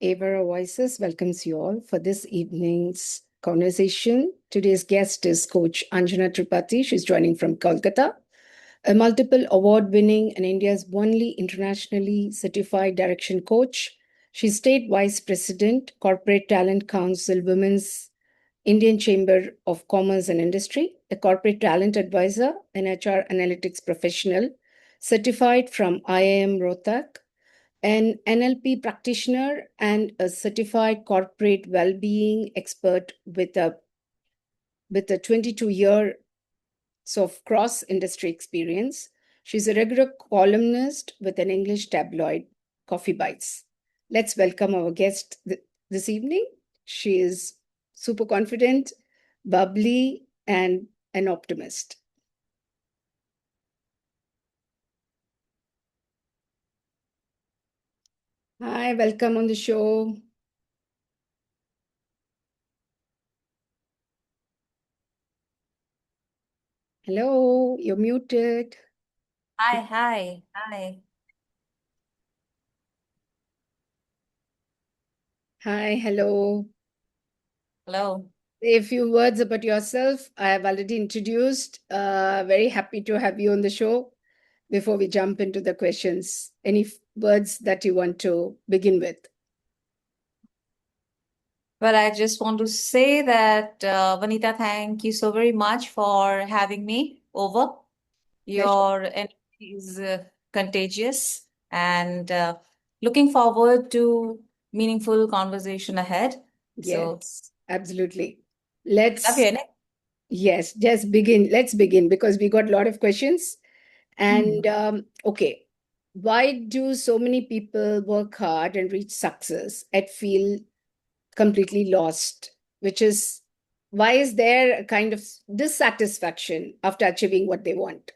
Avera Voices welcomes you all for this evening's conversation. Today's guest is Coach Anjana Tripathy. She's joining from Kolkata, a multiple award winning and India's only internationally certified direction coach. She's State Vice President, Corporate Talent Council, Women's Indian Chamber of Commerce and Industry, a corporate talent advisor, an HR analytics professional, certified from IIM Rohtak, an NLP practitioner, and a certified corporate well-being expert with a 22 years of cross-industry experience. She's a regular columnist with an English tabloid, Coffee Bytes. Let's welcome our guest this evening. She is super confident, bubbly, and an optimist. Hi, welcome on the show. Hello, you're muted. Hi. Hi, hello. Hello. Say a few words about yourself. I have already introduced. Very happy to have you on the show. Before we jump into the questions, any words that you want to begin with? Well, I just want to say that, Vanita, thank you so very much for having me over. Your energy is contagious, and looking forward to meaningful conversation ahead. So, Yes, absolutely. love your energy. Yes, just begin. Let's begin because we got a lot of questions. And okay, why do so many people work hard and reach success and feel completely lost? Which is why is there a kind of dissatisfaction after achieving what they want?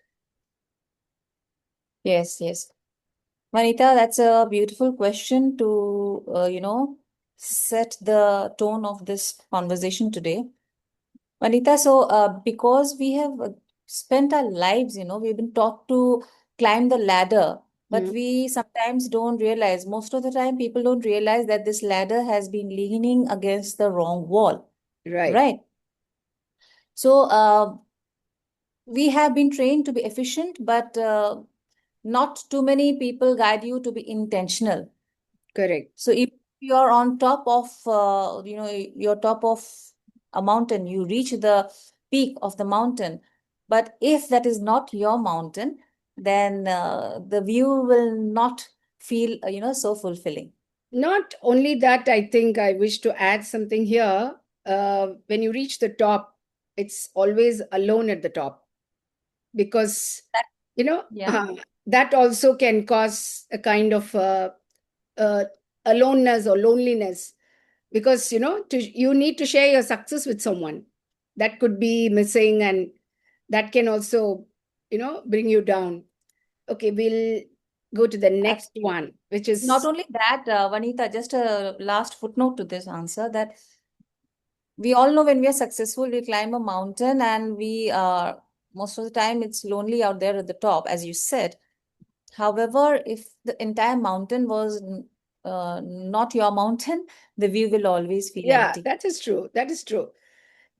Yes. Vanita, that's a beautiful question to, set the tone of this conversation today. Vanita, so because we have spent our lives, we've been taught to climb the ladder, but Mm, we sometimes don't realize, most of the time, people don't realize that this ladder has been leaning against the wrong wall, right, right? So we have been trained to be efficient, but not too many people guide you to be intentional. correct. So if you're on top of, you're top of a mountain, you reach the peak of the mountain. But if that is not your mountain, then the view will not feel, so fulfilling. Not only that, I think I wish to add something here. When you reach the top, it's always alone at the top because, That, you know, yeah. that also can cause a kind of uh, aloneness or loneliness because, you need to share your success with someone that could be missing and that can also, bring you down. Okay, we'll go to the next Absolutely. one, which Not is, only that, Vanita, just a last footnote to this answer, that we all know when we are successful, we climb a mountain, and we are, most of the time, it's lonely out there at the top, as you said. However, if the entire mountain was not your mountain, the view will always feel yeah, empty. that is true. That is true.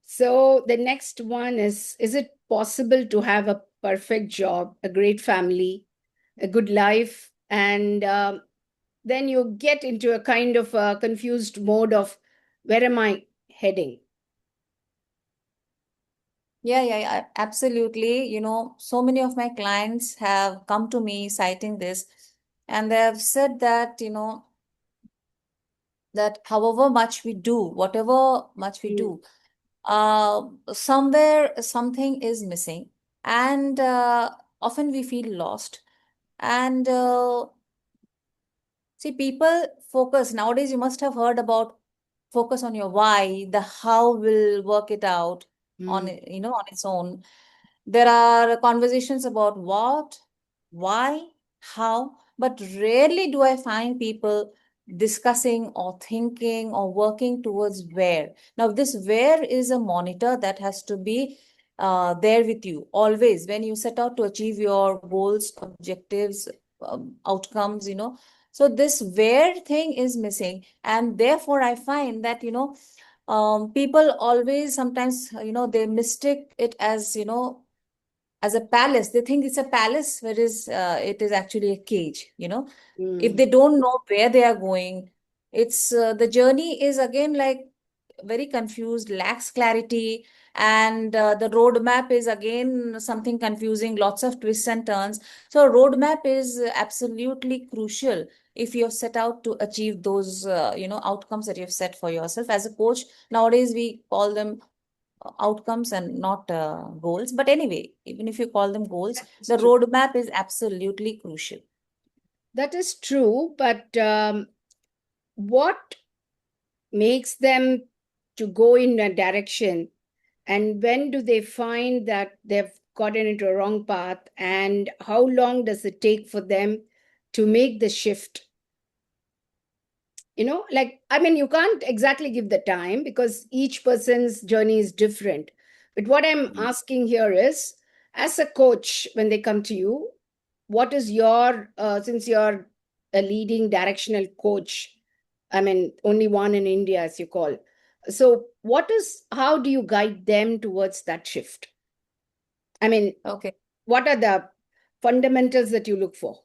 So the next one is it possible to have a perfect job, a great family, a good life, and then you get into a kind of a confused mode of where am I heading? Yeah, absolutely. So many of my clients have come to me citing this, and they have said that, that however much we do, whatever much we Mm, do, somewhere something is missing, and often we feel lost. And see, people focus nowadays. You must have heard about focus on your why. The how will work it out on mm. on its own. There are conversations about what, why, how, but rarely do I find people discussing or thinking or working towards where. Now, this where is a monitor that has to be there with you always when you set out to achieve your goals, objectives, outcomes. So this where thing is missing, and therefore I find that, people always sometimes, they mistake it as, as a palace. They think it's a palace, whereas it is actually a cage, if Mm. they don't know where they are going. It's the journey is again like very confused, lacks clarity, and the roadmap is again something confusing, lots of twists and turns. So roadmap is absolutely crucial if you're set out to achieve those outcomes that you've set for yourself. As a coach, nowadays we call them outcomes and not goals. But anyway, even if you call them goals, That's the true. roadmap is absolutely crucial. That is true, but what makes them to go in a direction, and when do they find that they've gotten into a wrong path, and how long does it take for them to make the shift? Like, I mean, you can't exactly give the time because each person's journey is different. But what I'm asking here is, as a coach, when they come to you, what is your since you're a leading directional coach, I mean, only one in India, as you call, so how do you guide them towards that shift? I mean, Okay. what are the fundamentals that you look for?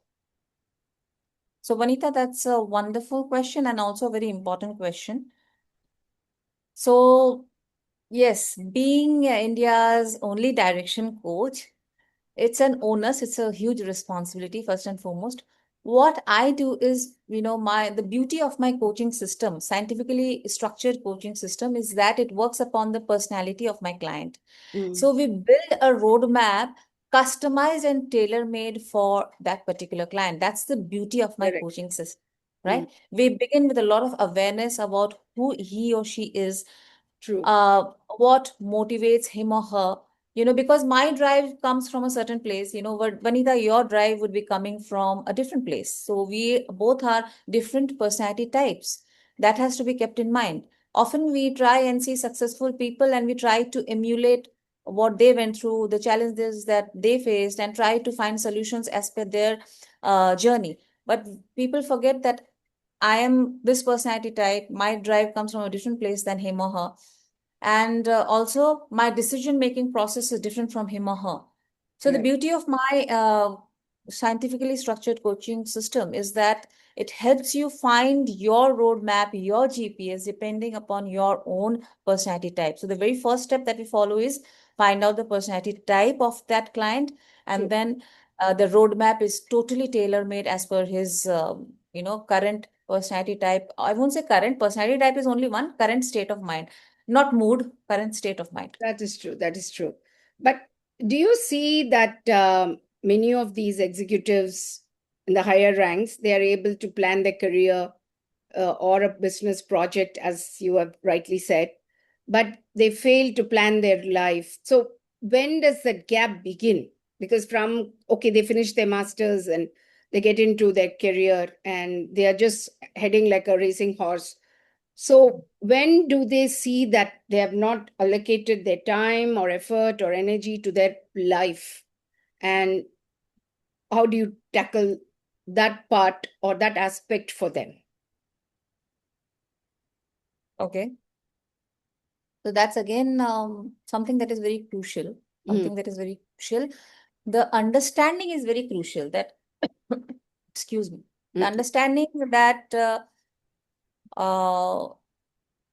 So, Vanita, that's a wonderful question and also a very important question. So, yes, being India's only direction coach, it's an onus, it's a huge responsibility, first and foremost. What I do is, the beauty of my coaching system, scientifically structured coaching system, is that it works upon the personality of my client. Mm, So we build a roadmap customized and tailor-made for that particular client. That's the beauty of my correct. coaching system, Mm, right? We begin with a lot of awareness about who he or she is, true. uh, what motivates him or her, because my drive comes from a certain place, but Vanita, your drive would be coming from a different place. So we both are different personality types. That has to be kept in mind. Often we try and see successful people and we try to emulate what they went through, the challenges that they faced, and try to find solutions as per their journey. But people forget that I am this personality type. My drive comes from a different place than him or her. And also, my decision making process is different from him or her. So, the Right. beauty of my scientifically structured coaching system is that it helps you find your roadmap, your GPS, depending upon your own personality type. So, the very first step that we follow is find out the personality type of that client, and True. then the roadmap is totally tailor made as per his current personality type. I won't say current personality type is only one, current state of mind, not mood, current state of mind. That is true. That is true. But do you see that many of these executives in the higher ranks, they are able to plan their career or a business project, as you have rightly said, but they fail to plan their life? So when does that gap begin? Because from, okay, they finish their masters and they get into their career and they are just heading like a racing horse. So, when do they see that they have not allocated their time or effort or energy to their life? And how do you tackle that part or that aspect for them? Okay. So that's again something that is very crucial. Mm, Something that is very crucial. The understanding is very crucial that, excuse me, the mm, understanding that uh,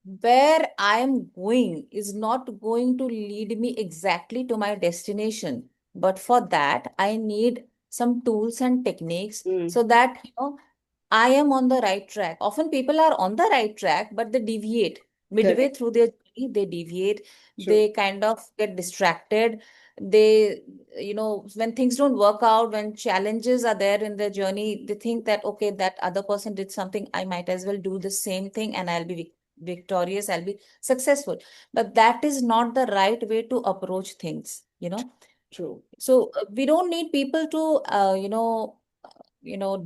where I am going is not going to lead me exactly to my destination. But for that, I need some tools and techniques mm, so that, I am on the right track. Often people are on the right track, but they deviate. Midway correct. through their journey, they deviate. True. They kind of get distracted. They, when things don't work out, when challenges are there in their journey, they think that, okay, that other person did something, I might as well do the same thing and I'll be victorious, I'll be successful. But that is not the right way to approach things. True. So we don't need people to,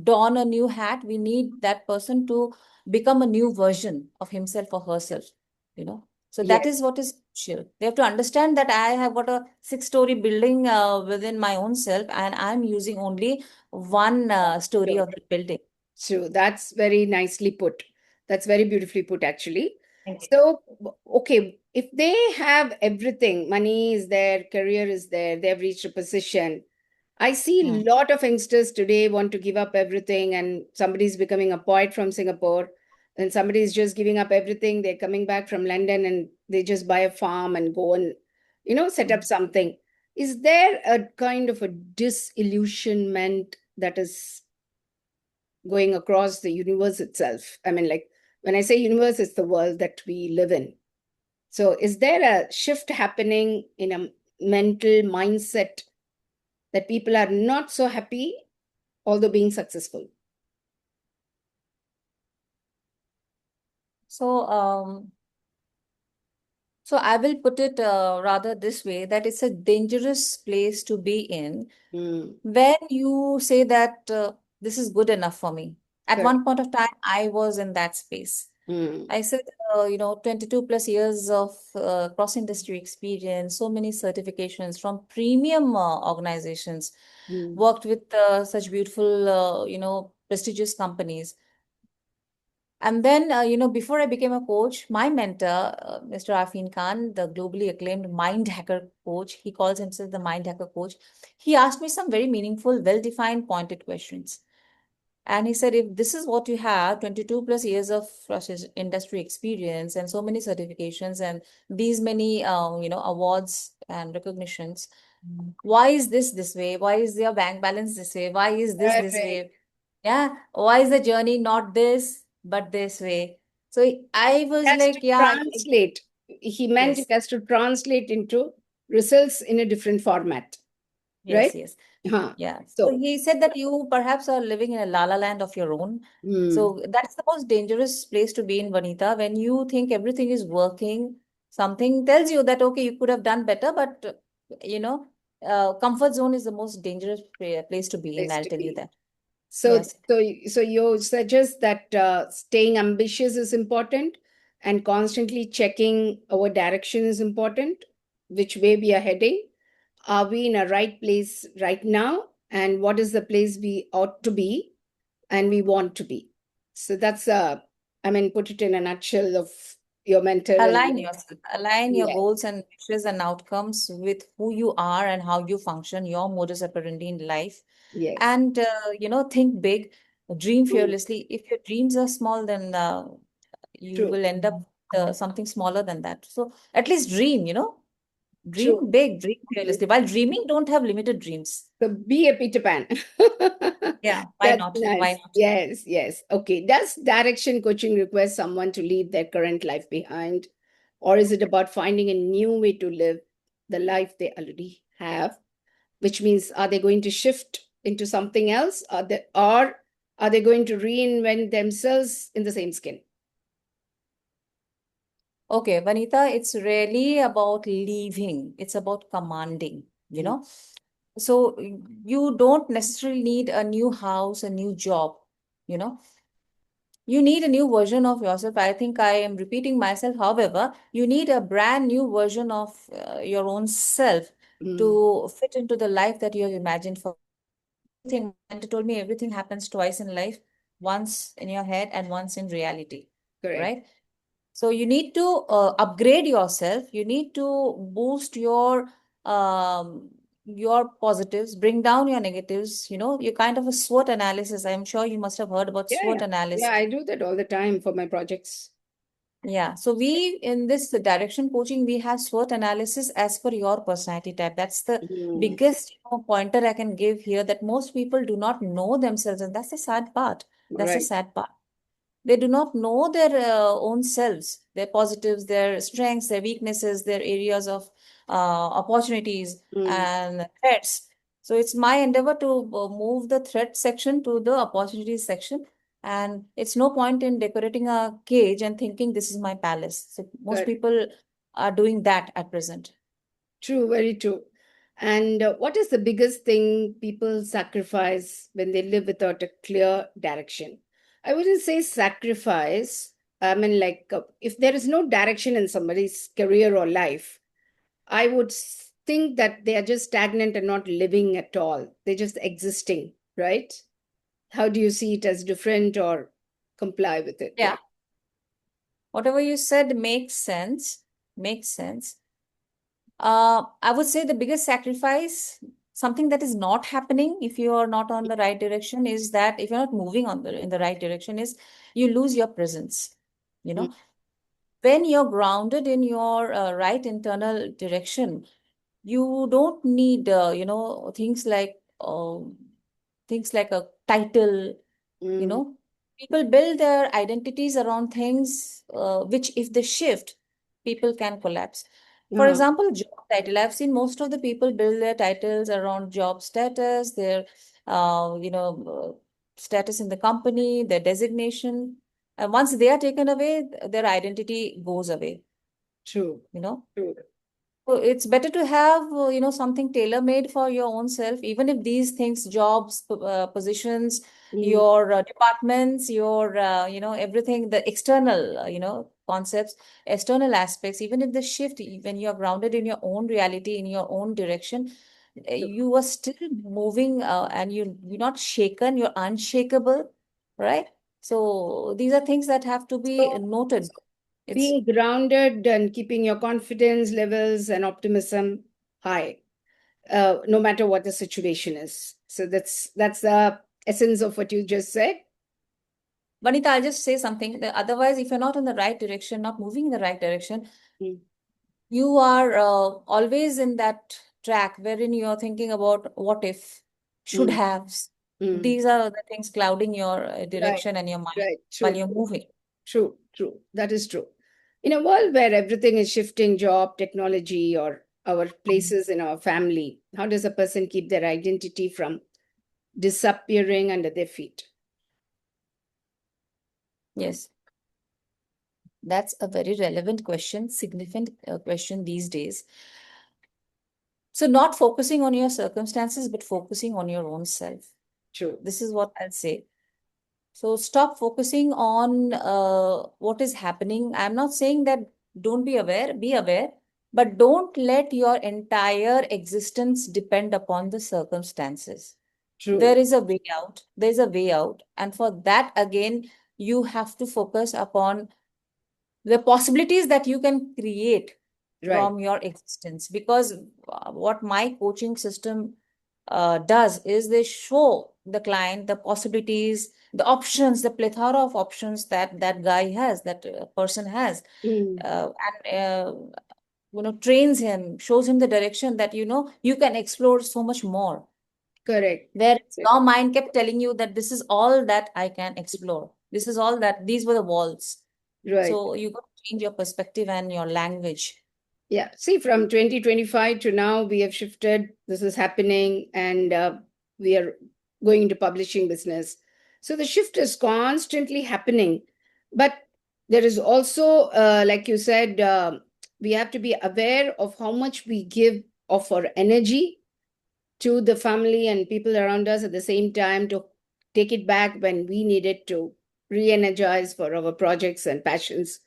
don a new hat. We need that person to become a new version of himself or herself, you know. So that Yes, is what is crucial. They have to understand that I have got a six-story building within my own self, and I'm using only one story sure. of the building. True. That's very nicely put. That's very beautifully put, actually. Thank you. So, okay, if they have everything, money is there, career is there, they've reached a position. I see Hmm. a lot of youngsters today want to give up everything, and somebody's becoming a poet from Singapore, and somebody's just giving up everything. They're coming back from London and they just buy a farm and go and, set up something. Is there a kind of a disillusionment that is going across the universe itself? I mean, like when I say universe, it's the world that we live in. So, is there a shift happening in a mental mindset that people are not so happy, although being successful? So, so I will put it rather this way, that it's a dangerous place to be in Mm, when you say that this is good enough for me. At correct. one point of time, I was in that space. Mm, I said, 22 plus years of cross-industry experience, so many certifications from premium organizations, mm, worked with such beautiful, prestigious companies. And then, before I became a coach, my mentor, Mr. Afin Khan, the globally acclaimed mind hacker coach, he calls himself the mind hacker coach. He asked me some very meaningful, well-defined, pointed questions. And he said, if this is what you have, 22 plus years of process industry experience and so many certifications and these many, awards and recognitions, why is this way? Why is your bank balance this way? Why is this correct. way? Yeah. Why is the journey not this, but this way? So I was Has to like, yeah, translate. He meant it yes, has to translate into results in a different format, yes, right? yes. Huh. Yeah. So So, he said that you perhaps are living in a la la land of your own. mm, So that's the most dangerous place to be in, Vanita, when you think everything is working. Something tells you that, okay, you could have done better, but comfort zone is the most dangerous place to be in. place I'll to tell you be. that. So, Yes. so you suggest that staying ambitious is important and constantly checking our direction is important, which way we are heading. Are we in a right place right now? And what is the place we ought to be and we want to be? So that's, I mean, put it in a nutshell of your mentor and Align your, yourself, align your yes, goals and wishes and outcomes with who you are and how you function, your modus operandi in life. yes. And, think big, dream True, fearlessly. If your dreams are small, then you true, will end up something smaller than that. So at least dream, true. dream big, dream fearlessly. While dreaming, don't have limited dreams. So be a Peter Pan. Yeah, why That's not? Why nice. not? Yes, yes. Okay. Does direction coaching require someone to leave their current life behind? Or is it about finding a new way to live the life they already have? Which means, are they going to shift into something else? Or are they going to reinvent themselves in the same skin? Okay, Vanita, it's really about leaving. It's about commanding, you Mm, know. So you don't necessarily need a new house, a new job, you know. You need a new version of yourself. I think I am repeating myself. However, you need a brand new version of your own self mm, to fit into the life that you have imagined for. Everything, my mentor told me everything happens twice in life, once in your head and once in reality, correct. right? So you need to upgrade yourself. You need to boost your positives, bring down your negatives. You kind of a SWOT analysis. I'm sure you must have heard about Yeah, SWOT yeah. Yeah, analysis. I do that all the time for my projects. Yeah. So we in this direction coaching, we have SWOT analysis as per your personality type. That's the Mm, biggest pointer I can give here, that most people do not know themselves, and that's the sad part. That's the right. sad part. They do not know their own selves, their positives, their strengths, their weaknesses, their areas of opportunities Mm, and threats. So it's my endeavor to move the threat section to the opportunities section. And it's no point in decorating a cage and thinking this is my palace. So most correct. people are doing that at present. True, very true. And what is the biggest thing people sacrifice when they live without a clear direction? I wouldn't say sacrifice. I mean, like, if there is no direction in somebody's career or life, I would think that they are just stagnant and not living at all. They're just existing, right? How do you see it as different or comply with it? Yeah. Whatever you said makes sense. Makes sense. I would say the biggest sacrifice, something that is not happening if you are not on the right direction, is that if you're not moving in the right direction, is you lose your presence. You Mm, know, when you're grounded in your right internal direction, you don't need things like a title. you mm, know People build their identities around things which if they shift, people can collapse. For uh, example, job title, I've seen most of the people build their titles around job status, their status in the company, their designation, and once they are taken away, their identity goes away. true, you know true. so it's better to have, something tailor-made for your own self, even if these things, jobs, positions, Mm, your departments, your, everything, the external, concepts, external aspects, even if they shift, when you're grounded in your own reality, in your own direction, true. you are still moving, and you're not shaken, you're unshakable, right? So these are things that have to be So, noted. It's being grounded and keeping your confidence levels and optimism high, no matter what the situation is. So that's the essence of what you just said. Vanita, I'll just say something. Otherwise, if you're not in the right direction, not moving in the right direction, Mm, you are always in that track wherein you're thinking about what if, should mm, haves. mm. These are the things clouding your Right, direction and your mind right. while True, you're true, moving. true, true. That is true. In a world where everything is shifting, job, technology, or our places in our family, how does a person keep their identity from disappearing under their feet? Yes, that's a very relevant question, significant question these days. So, not focusing on your circumstances, but focusing on your own self. True. This is what I'll say. So stop focusing on what is happening. I'm not saying that don't be aware, but don't let your entire existence depend upon the circumstances. True. There is a way out. There's a way out. And for that, again, you have to focus upon the possibilities that you can create Right. from your existence. Because what my coaching system does is they show the client the possibilities, the options, the plethora of options that that guy has, that person has, Mm, and trains him, shows him the direction that you can explore so much more. correct. Where your mind kept telling you that this is all that I can explore. This is all that, these were the walls. Right. So you got to change your perspective and your language. Yeah. See, from 2025 to now, we have shifted. This is happening, and we are going into publishing business. So the shift is constantly happening. But there is also, like you said, we have to be aware of how much we give of our energy to the family and people around us at the same time to take it back when we need it to re energize for our projects and passions.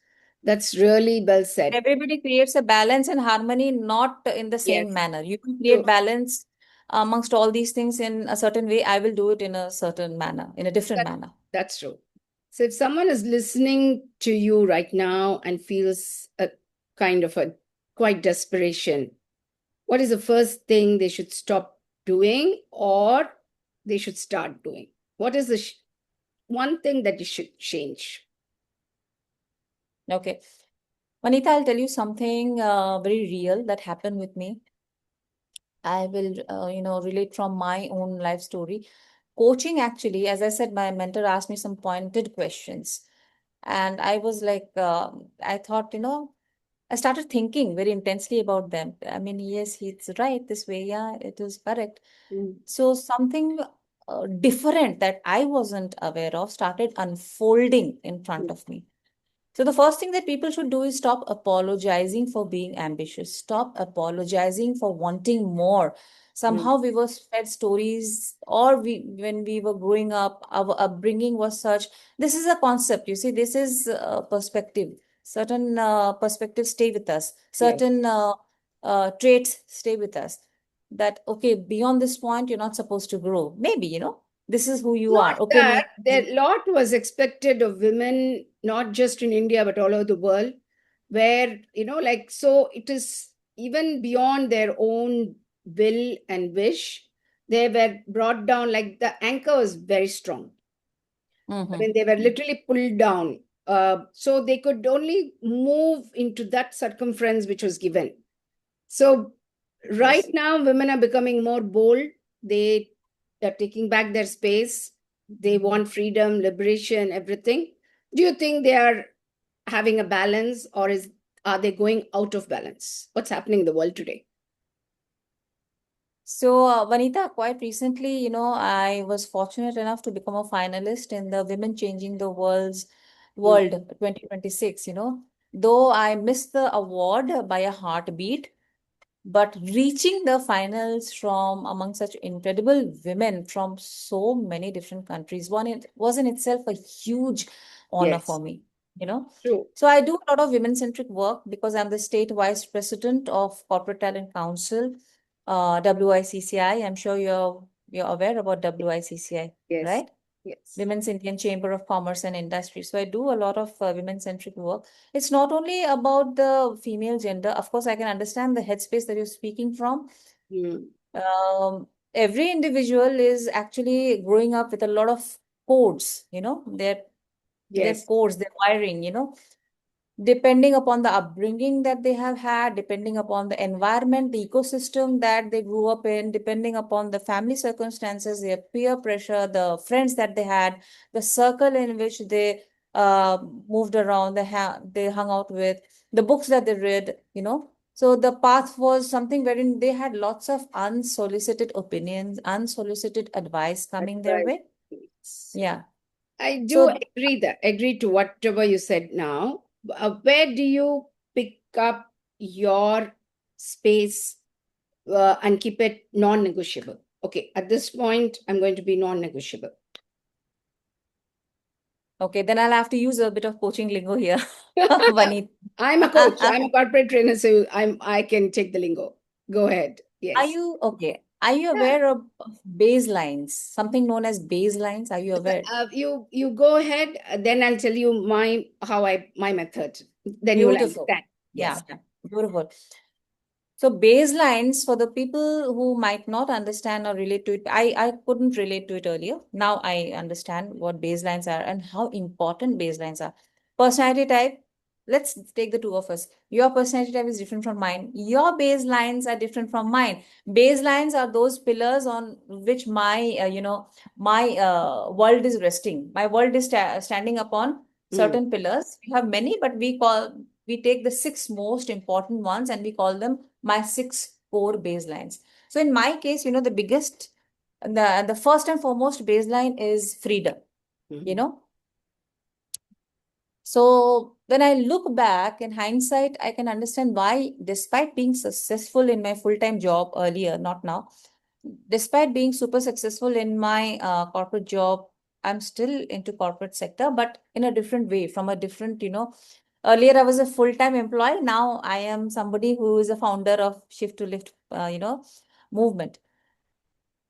That's really well said. Everybody creates a balance and harmony, not in the same Yes. manner. You can True. create balance amongst all these things in a certain way. I will do it in a certain manner, in a different That, manner. that's true. So if someone is listening to you right now and feels a kind of a quite desperation, what is the first thing they should stop doing or they should start doing? What is the one thing that you should change? Okay. Manita, I'll tell you something very real that happened with me. I will, relate from my own life story. Coaching, actually, as I said, my mentor asked me some pointed questions. And I was like, I thought, I started thinking very intensely about them. I mean, yes, he's right this way. Yeah, it is correct. Mm, So something different that I wasn't aware of started unfolding in front mm, of me. So the first thing that people should do is stop apologizing for being ambitious. Stop apologizing for wanting more. mm. Somehow we were fed stories, or when we were growing up, our upbringing was such. This is a concept, you see, this is a perspective. Certain perspectives stay with us. Yes. Certain traits stay with us. That, okay, beyond this point, you're not supposed to grow. Maybe, This is who you Not are. Okay, that, me. there lot was expected of women, not just in India, but all over the world, where, like, so it is even beyond their own will and wish. They were brought down, like the anchor was very strong. I mean, they were literally pulled down. So they could only move into that circumference which was given. So right Yes. now, women are becoming more bold. They are taking back their space. They want freedom, liberation, everything. Do you think they are having a balance, or are they going out of balance? What's happening in the world today? So, Vanita, quite recently, I was fortunate enough to become a finalist in the Women Changing the Mm. World 2026, Though I missed the award by a heartbeat, but reaching the finals from among such incredible women from so many different countries, it was in itself a huge honor for Yes, me, you know. true. So I do a lot of women-centric work because I'm the state vice president of Corporate Talent Council, WICCI. I'm sure you're aware about WICCI, Yes, right? yes. Women's Indian Chamber of Commerce and Industry. So I do a lot of women-centric work. It's not only about the female gender. Of course, I can understand the headspace that you're speaking from. Mm. Every individual is actually growing up with a lot of codes, their Yes, codes, their wiring, depending upon the upbringing that they have had, depending upon the environment, the ecosystem that they grew up in, depending upon the family circumstances, their peer pressure, the friends that they had, the circle in which they uh, moved around, they hung out with, the books that they read, So the path was something wherein they had lots of unsolicited opinions, unsolicited advice that's coming their right. way. Yes. Yeah. I do So agree to whatever you said now. Where do you pick up your space and keep it non-negotiable? Okay, at this point, I'm going to be non-negotiable. okay, then I'll have to use a bit of coaching lingo here, Vanit. I'm a coach. I'm a corporate trainer, so I can take the lingo. Go ahead. Are Yes. you okay? Are you Yeah. aware of baselines? Something known as baselines? Are you aware? You go ahead. Then I'll tell you my method. Then you will Beautiful. understand. Yeah, Yes. yeah. Beautiful. So baselines for the people who might not understand or relate to it, I couldn't relate to it earlier. Now I understand what baselines are and how important baselines are. Personality type, let's take the two of us. Your personality type is different from mine. Your baselines are different from mine. Baselines are those pillars on which my world is resting. My world is standing upon Mm. certain pillars. We have many, but we take the six most important ones and we call them my six core baselines. So in my case, the first and foremost baseline is freedom, you Mhm. know. So when I look back in hindsight, I can understand why, despite being successful in my full-time job earlier, not now, despite being super successful in my corporate job, I'm still into corporate sector, but in a different way, from a different. Earlier, I was a full-time employee. Now I am somebody who is a founder of Shift to Lift, movement.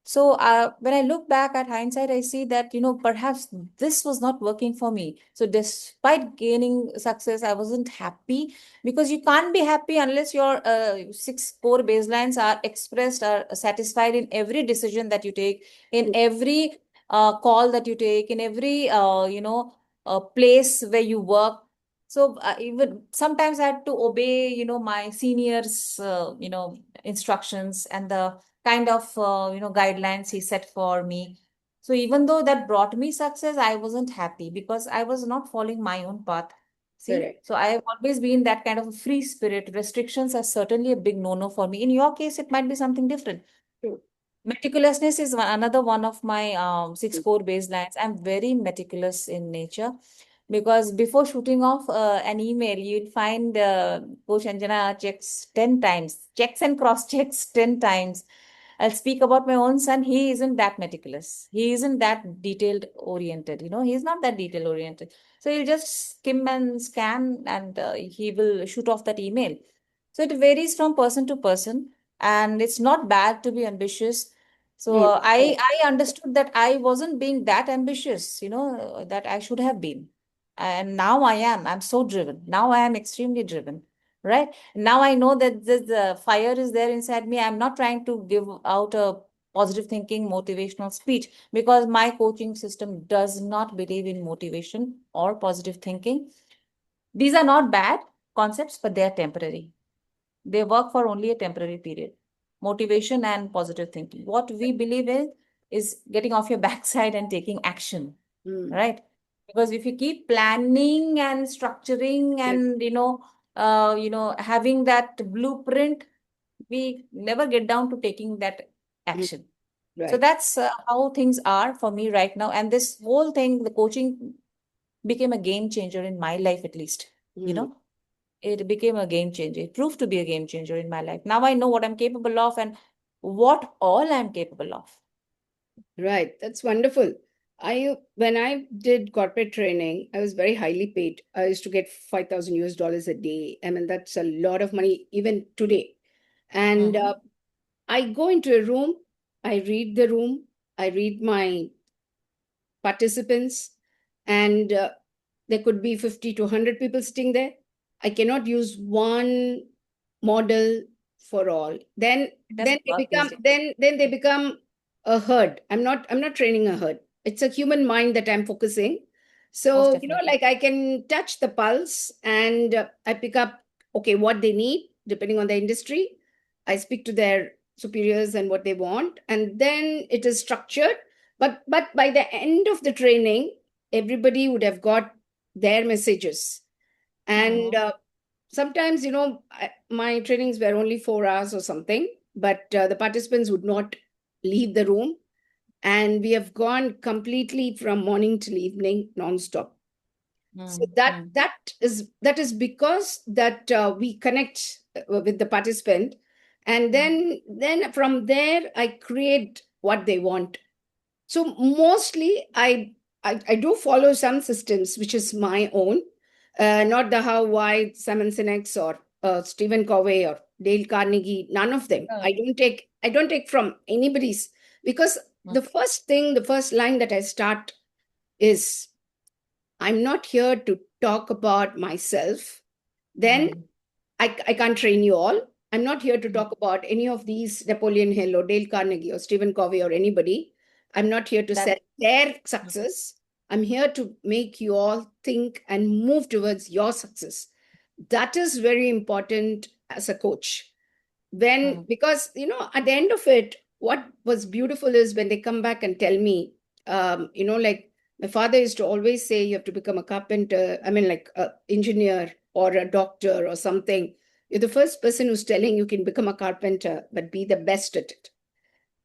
So when I look back at hindsight, I see that, perhaps this was not working for me. So despite gaining success, I wasn't happy because you can't be happy unless your six core baselines are expressed, are satisfied in every decision that you take, in every call that you take, in every, place where you work. So even sometimes I had to obey, my seniors, instructions and the kind of guidelines he set for me. So even though that brought me success, I wasn't happy because I was not following my own path. See, Correct. so I've always been that kind of a free spirit. Restrictions are certainly a big no-no for me. In your case, it might be something different. True. Meticulousness is another one of my six core baselines. I'm very meticulous in nature because before shooting off an email, you'd find Coach Anjana checks 10 times, checks and cross checks 10 times. I'll speak about my own son. He isn't that meticulous. He isn't that detailed oriented. He's not that detail oriented. So he'll just skim and scan and he will shoot off that email. So it varies from person to person. And it's not bad to be ambitious. So No, I understood that I wasn't being that ambitious, that I should have been. And now I am. I'm so driven. Now I am extremely driven, right? Now I know that the fire is there inside me. I'm not trying to give out a positive thinking, motivational speech, because my coaching system does not believe in motivation or positive thinking. These are not bad concepts, but they are temporary. They work for only a temporary period. Motivation and positive thinking. What we believe in is getting off your backside and taking action, mm, right? Because if you keep planning and structuring yes, and having that blueprint, we never get down to taking that mm, action. So right. that's how things are for me right now. And this whole thing, the coaching became a game changer in my life, at least. You Mm. know, it became a game changer. It proved to be a game changer in my life. Now I know what I'm capable of and what all I'm capable of. Right, that's wonderful. When I did corporate training, I was very highly paid. I used to get 5,000 US dollars a day. I mean, that's a lot of money even today. And Mm-hmm. I go into a room, I read the room, I read my participants, and there could be 50 to 100 people sitting there. I cannot use one model for all. then It then doesn't they work these become days. then they become a herd. I'm not training a herd. It's a human mind that I'm focusing. Most So definitely. like I can touch the pulse, and I pick up, okay, what they need depending on the industry. I speak to their superiors and what they want, and then it is structured. But by the end of the training, everybody would have got their messages. And Mm-hmm. sometimes, my trainings were only 4 hours or something, but the participants would not leave the room. And we have gone completely from morning till evening nonstop. So that Mm-hmm. that is because that we connect with the participant, and then from there I create what they want. So mostly I do follow some systems which is my own, not the how, why, Simon Sinek's or Stephen Covey or Dale Carnegie. None of them. Yeah. I don't take from anybody's, because the first line that I start is, I'm not here to talk about myself. Then Mm-hmm. I can't train you all. I'm not here to talk about any of these Napoleon Hill or Dale Carnegie or Stephen Covey or anybody. I'm not here to That sell their success. I'm here to make you all think and move towards your success. That is very important as a coach. mm, Because, at the end of it, what was beautiful is when they come back and tell me, like my father used to always say, you have to become a carpenter, I mean, like a engineer or a doctor or something. You're the first person who's telling you can become a carpenter, but be the best at it.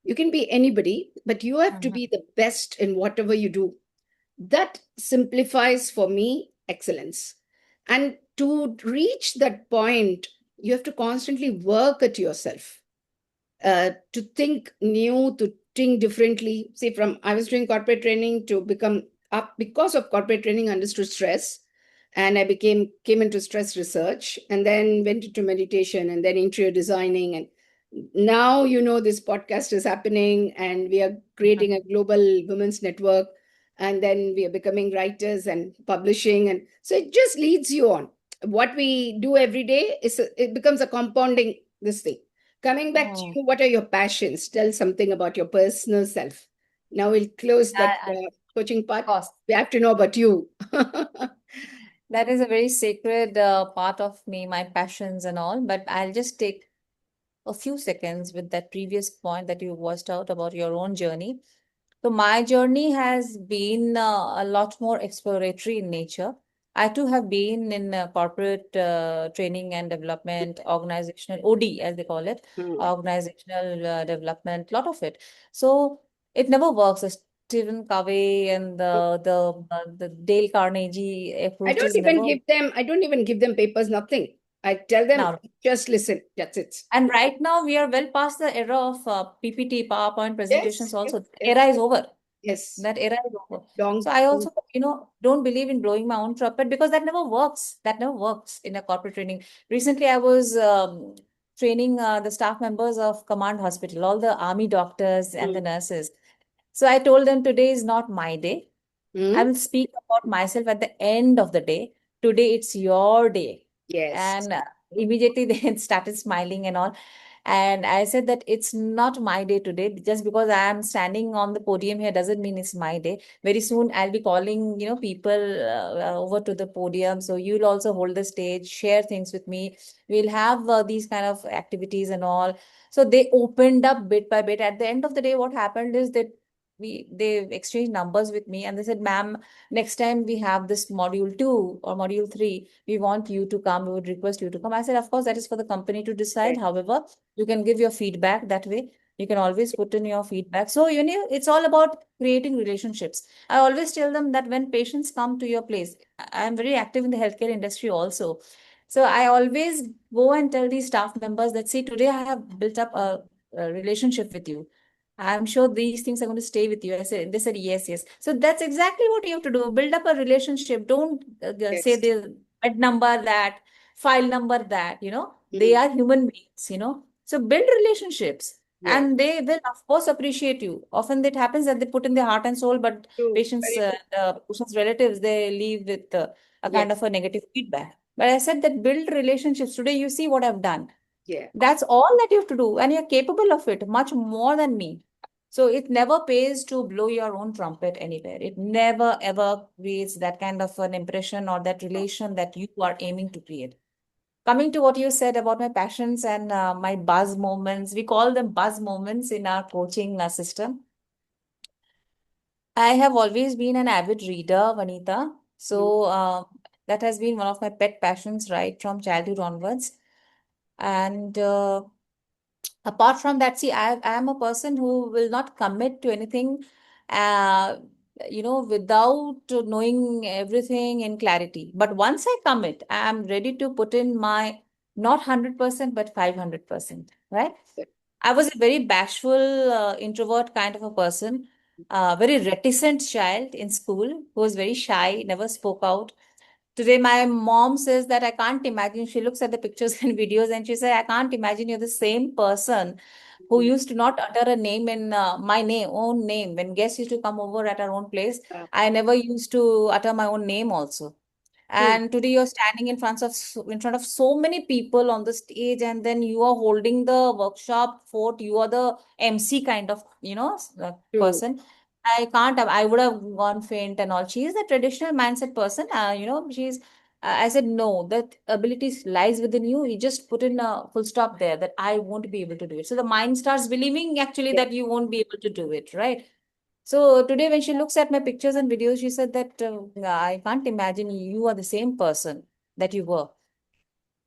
You can be anybody, but you have to mhm. be the best in whatever you do. That simplifies for me excellence. And to reach that point, you have to constantly work at yourself, to think new, to think differently. See, from I was doing corporate training to become up because of corporate training, understood stress, and I came into stress research, and then went into meditation, and then interior designing, and now this podcast is happening, and we are creating a global women's network, and then we are becoming writers and publishing, and so it just leads you on. What we do every day it becomes a compounding this thing. Coming back to Oh, you, what are your passions? Tell something about your personal self. Now we'll close that of coaching part. course. We have to know about you. That is a very sacred part of me, my passions and all. But I'll just take a few seconds with that previous point that you voiced out about your own journey. So my journey has been a lot more exploratory in nature. I too have been in corporate training and development, organizational OD as they call it, Hmm. organizational development, lot of it. So it never works. The Stephen Covey and the Dale Carnegie approaches never. I don't even give them papers, nothing. I tell them, Now, just listen. That's it. and right now we are well past the era of PPT, PowerPoint Yes, presentations. yes, Also, the era yes, is over. yes. That era is over. So Long, I also, don't believe in blowing my own trumpet because that never works. That never works in a corporate training. Recently, I was training the staff members of Command Hospital, all the army doctors and the nurses. So I told them today is not my day. I Mm. will speak about myself at the end of the day. Today it's your day. Yes. And immediately they started smiling and all. And I said that it's not my day today. Just because I am standing on the podium here doesn't mean it's my day. Very soon I'll be calling, people over to the podium. So you'll also hold the stage, share things with me. We'll have these kind of activities and all. So they opened up bit by bit. At the end of the day, what happened is that they exchanged numbers with me and they said, ma'am, next time we have this module 2 or module 3, we want you to come, we would request you to come. I said, of course, that is for the company to decide. Yes. However, you can give your feedback that way. You can always put in your feedback. So, it's all about creating relationships. I always tell them that when patients come to your place, I'm very active in the healthcare industry also. So I always go and tell these staff members that, see, today I have built up a relationship with you. I'm sure these things are going to stay with you. They said, yes, yes. So that's exactly what you have to do. Build up a relationship. Don't say Yes. the bed number that, file number that. They Mm. are human beings. So build relationships Yes. and they will, of course, appreciate you. Often it happens that they put in their heart and soul, but True. patients, Very true. patients' relatives, they leave with a Yes. kind of a negative feedback. But I said that build relationships. Today, you see what I've done. Yeah. That's all that you have to do, and you're capable of it much more than me. So it never pays to blow your own trumpet anywhere. It never ever creates that kind of an impression or that relation that you are aiming to create. Coming to what you said about my passions and my buzz moments, we call them buzz moments in our coaching system. I have always been an avid reader, Vanita. Mm. So that has been one of my pet passions right from childhood onwards. And apart from that, see, I am a person who will not commit to anything, uh, without knowing everything in clarity. But once I commit, I am ready to put in my not 100%, but 500%, right? I was a very bashful, introvert kind of a person, very reticent child in school who was very shy, never spoke out. Today, my mom says that I can't imagine. She looks at the pictures and videos and she said, I can't imagine you're the same person who Mm. used to not utter a name in my own name. When guests used to come over at our own place, Uh, I never used to utter my own name also. True. And today you're standing in front of so many people on the stage, and then you are holding the workshop fort. You are the MC kind of True. person. I can't have, I would have gone faint and all. She is a traditional mindset person. She's, I said, no, that ability lies within you. You just put in a full stop there that I won't be able to do it. So the mind starts believing actually Yeah. that you won't be able to do it, right? So today, when she looks at my pictures and videos, she said that I can't imagine you are the same person that you were.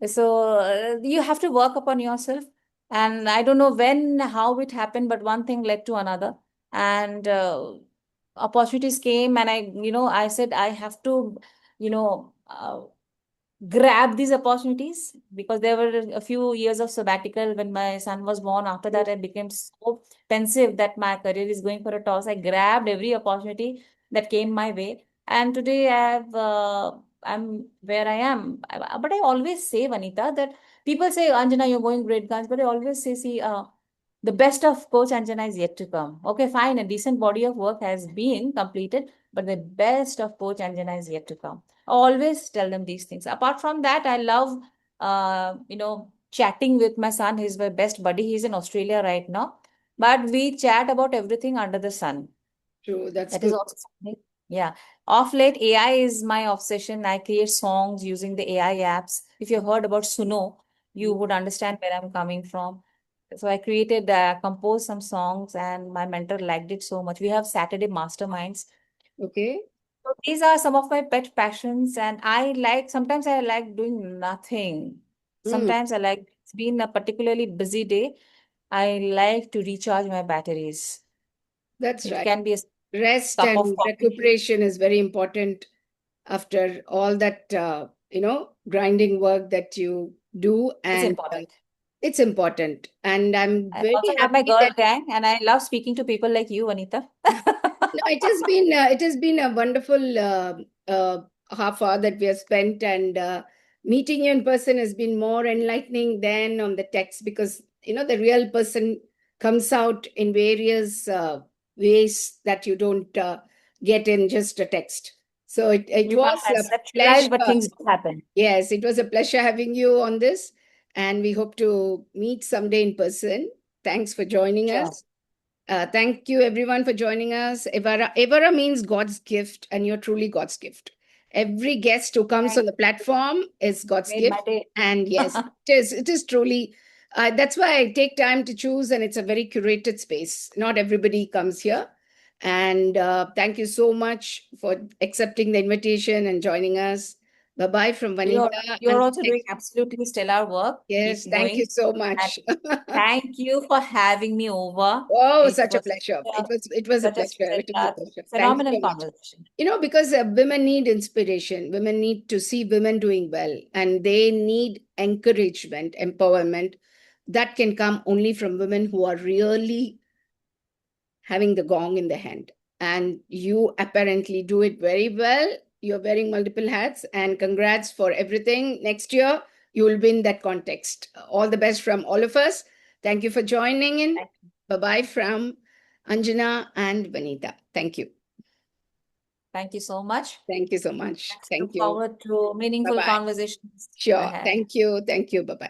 So you have to work upon yourself. And I don't know when, how it happened, but one thing led to another. And opportunities came, and I said, I have to, you know, uh, grab these opportunities because there were a few years of sabbatical when my son was born. After Mm. that, I became so pensive that my career is going for a toss. I grabbed every opportunity that came my way, and today I'm where I am. But I always say, Vanita, that people say, Anjana, you're going great guns, but I always say, see, the best of Coach Anjana is yet to come. Okay, fine, a decent body of work has been completed, but the best of Coach Anjana is yet to come. I always tell them these things. Apart from that, I love, chatting with my son. He's my best buddy. He's in Australia right now, but we chat about everything under the sun. True. That's That is good. also something. Yeah. Off late, AI is my obsession. I create songs using the AI apps. If you've heard about Suno, you Mm. would understand where I'm coming from. So I composed some songs, and my mentor liked it so much. We have Saturday masterminds. Okay. So these are some of my pet passions, and sometimes I like doing nothing. Mm. Sometimes it's been a particularly busy day. I like to recharge my batteries. That's It right. can be a Rest cup of and coffee. recuperation is very important after all that, grinding work that you do. It's And important. it's important. And I'm I very also have my happy girl that gang, and I love speaking to people like you, Anita. no, it has been a wonderful half hour that we have spent, and meeting you in person has been more enlightening than on the text, because the real person comes out in various ways that you don't get in just a text. So it You was can't a conceptualize, but pleasure. things do happen. Yes, it was a pleasure having you on this, and we hope to meet someday in person. Thanks for joining Sure. us. Thank you, everyone, for joining us. Evara. Evara means God's gift, and you're truly God's gift. Every guest who comes Thank on the platform is God's Made my gift. day. And yes, it is truly. That's why I take time to choose, and it's a very curated space. Not everybody comes here. And thank you so much for accepting the invitation and joining us. Bye bye from You're Vanita. you're also doing absolutely stellar work. Yes, Keep thank you going. so And much. thank you for having me over. Oh, It such a was pleasure. uh, It was a such a pleasure. It was a stellar, pleasure. Thank you phenomenal so much. conversation. Because women need inspiration. Women need to see women doing well, and they need encouragement, empowerment that can come only from women who are really having the gong in the hand. And you apparently do it very well. You're wearing multiple hats, and congrats for everything. Next year, you will win that context. All the best from all of us. Thank you for joining in. Thank you. Bye bye from Anjana and Vanita. Thank you. Thank you so much. Thank you so much. Let's Thank look you. forward to Bye meaningful bye. conversations Sure. ahead. Thank you. Thank you. Bye bye.